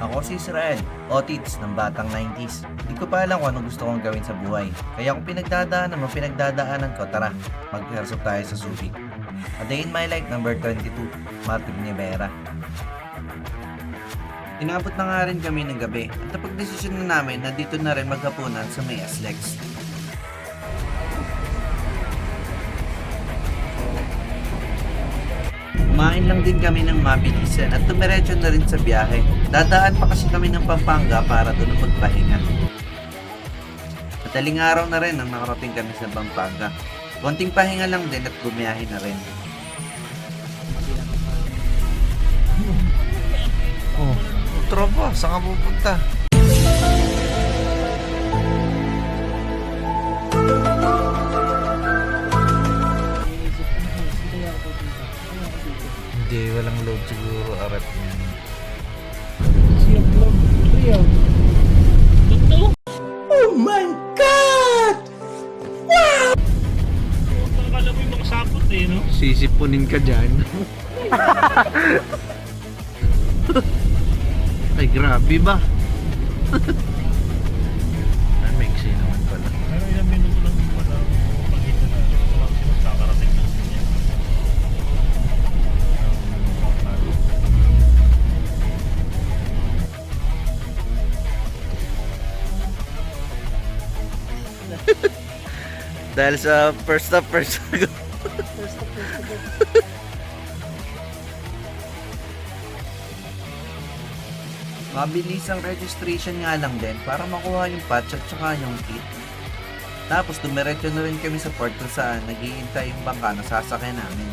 Ako si Israel, Otits ng batang 90s. Hindi ko pa alam kung anong gusto kong gawin sa buhay. Kaya kung pinagdadaanan ko, tara, mag-rehearsal tayo sa Subic. A Day in My Life number 22, Martin Nievera. Inabot na nga rin kami ng gabi at napag-desisyon na namin na dito na rin maghapunan sa may Aslex. Kumain lang din kami ng mabilisan at tumiretso na rin sa biyahe. Dadaan pa kasi kami ng Pampanga para doon magpahinga. Madaling araw na rin nang nakarating kami sa Pampanga. Konting pahinga lang din at bumiyahe na rin. Oh, tropa, saan ka pupunta? Hindi, walang load siguro, arat niyan. Oh my God! Wow! Akala mo yung mga sapot eh, no? Sisipunin ka dyan. Ay, grabe ba? Ay, maiksi naman pala. Pero ilang minuto lang yung pala pagkita na mas nakarating ng sinya. Dahil sa first stop, first go. Mabilis ang registration nga lang din para makuha yung patch at saka yung kit. Tapos dumiretso na rin kami sa port kung saan naghihintay yung bangka na sasakyan namin.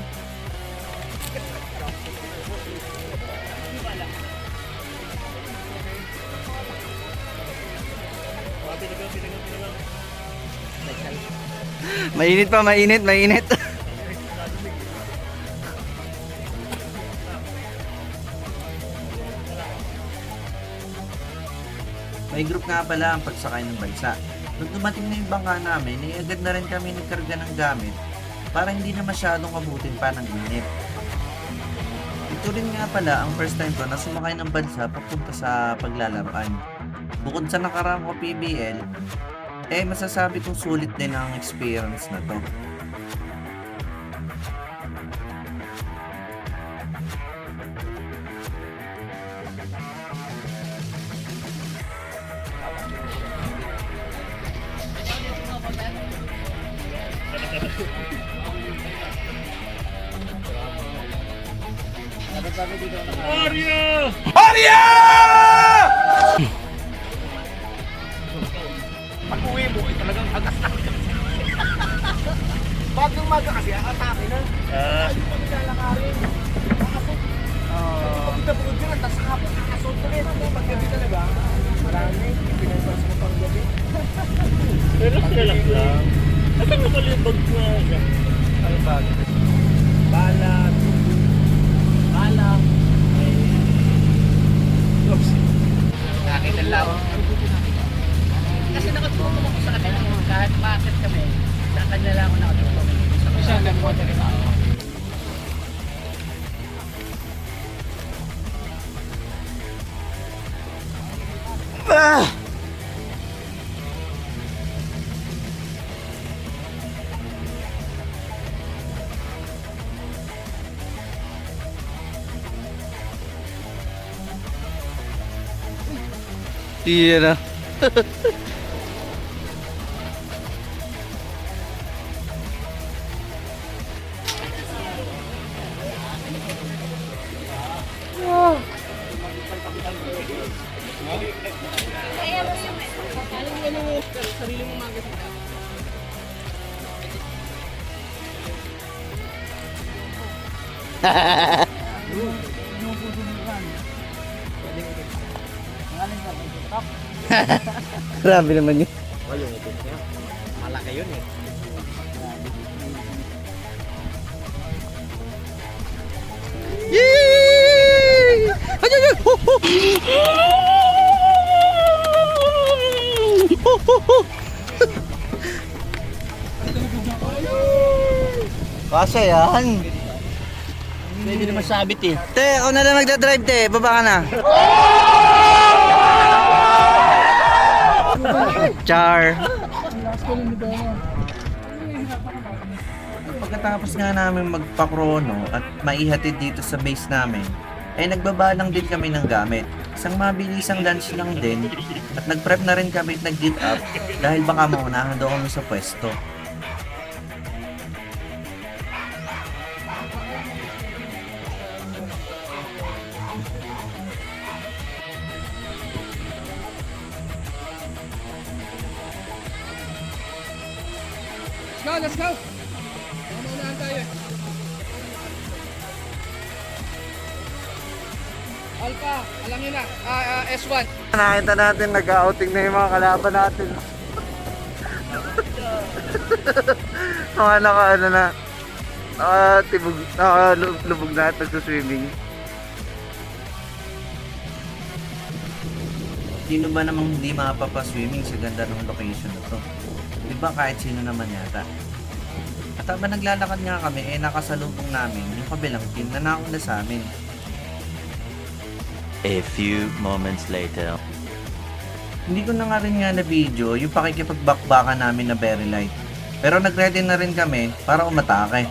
Mainit pa, mainit, mainit. May group nga pala ang pagsakay ng bansa. Nung dumating na yung bangka namin, agad na rin kami nagkarga ng gamit para hindi na masyadong abutin pa ng init. Ito rin nga pala ang first time ko na sumakay ng bansa papunta sa paglalaroan. Bukod sa nakaraan ko PBL, masasabi kong sulit din ang experience na to. Mario! Pag-uwi mo, talagang agas-agas. Bagang maga kasi, atake na. Ay, pag nilalakarin. Nakasot. Pagod na pagod ka na, tapos hapon nakasot ulit. Paggabi talaga, marami. Pinagpas mo pang gabi. Relax lang. Asa mo pala yung bag na siya? Ano bag? Balat. Balat. Oops. Nakita lang. Kasi nakatulong ako sa kanila. Kahit bakit kami, sa kanila lang ako nakatulong. Sa kanila lang ako. Iya na. Grabe naman yun. Malaki yun eh. Yay! Ay, ay, ay! Ho, ho! Ho, ho, ho! Kasya yan. Pwede naman sabit eh. Te, ako na lang magdadrive te. Baba ka na. Char! Pagkatapos nga namin magpakrono at maihatid dito sa base namin, ay nagbabalang din kami ng gamit. Isang mabilisang lunch lang din at nag-prep na rin kami at nag-get up dahil baka maunahan daw kami sa pwesto. Let's go! Maunahan tayo. Alpha, alangin na. S1. Nakita natin, nag-outing na yung mga kalaban natin. Mga lubog na at nagsuswimming. Sino ba namang hindi makapapaswimming sa ganda ng location na to? Diba kahit sino naman yata? At habang naglalakad nga kami, nakasalubong namin yung kabilang team na nauna sa amin. A few moments later. Hindi ko na nga rin nga na video yung pakikipagbakbakan namin na very light. Pero nag-ready na rin kami para umatake.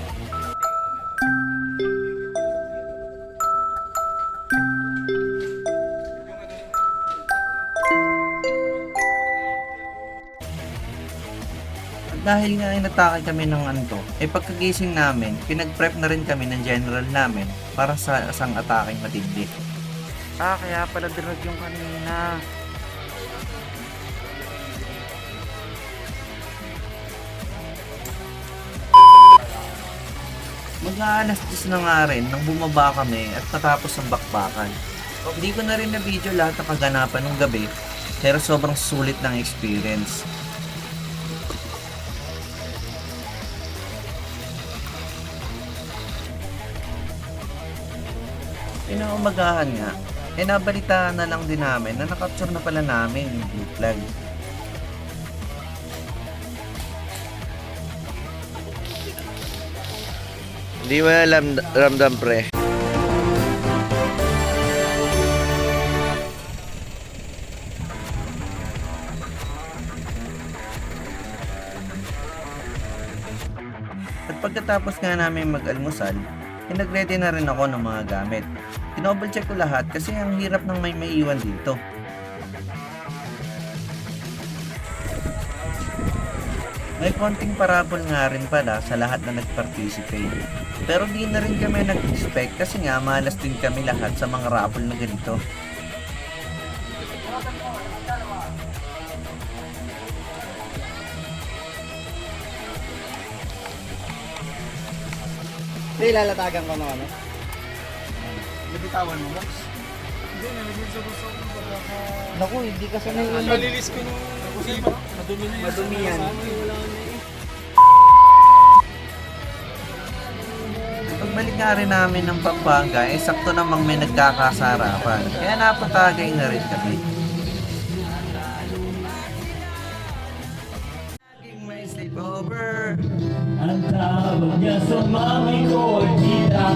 At dahil nga inatake kami ng anto, pagkagising namin, pinag-prep na rin kami ng general namin para sa isang atake matindi. Kaya pala dinag yung kanina. Mag-aalas 10 na nga rin nang bumaba kami at natapos ang bakbakan. Hindi ko na rin na video lahat ng kaganapan ng gabi, pero sobrang sulit ng experience. Inaumagahan nga, nabalitaan na lang din namin na nakapture na pala namin yung blue flag. Hindi mo alam, ramdam pre. At pagkatapos nga namin mag-almusal, nag-ready na rin ako ng mga gamit. Tinouble check ko lahat kasi ang hirap ng may maiwan dito. May konting parabol nga rin pala sa lahat na nag-participate. Pero di na rin kami nag-expect kasi nga malas din kami lahat sa mga raffle na ganito. Hindi, lalatagan ko na ano. Nabitawan mo, Mox? Hindi, nalagyan sa gusto ko. Naku, hindi kasi nang Malilis ko nung madumi na yun. Madumi yan. Wala na eh. Pagbalik nga rin namin ng Pampanga, sakto namang may nagkakasarapan. Kaya napatagay na rin kami. Laging may sleepover. Ang tawag niya sa mami ko ay kita.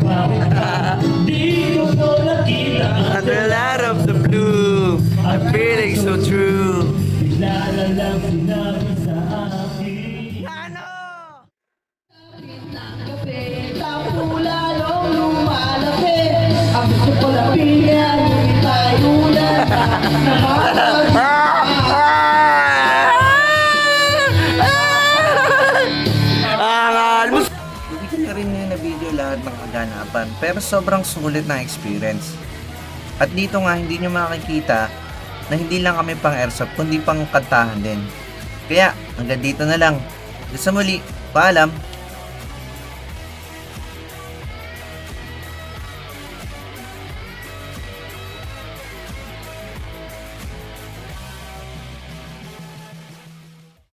Bakit di ko to nakita? Under light of the blue, I'm feeling so true. Bigla na lang sinabi sa akin. Ano? Lalong lumalapit. Ang gusto ko lang pinyan, hindi tayo na Hindi ko na rin yung na-video lahat ng kaganapan, pero sobrang sulit na experience. At dito nga, hindi nyo makikita na hindi lang kami pang airsoft, kundi pang kantahan din. Kaya, hanggang dito na lang. Sa muli, paalam!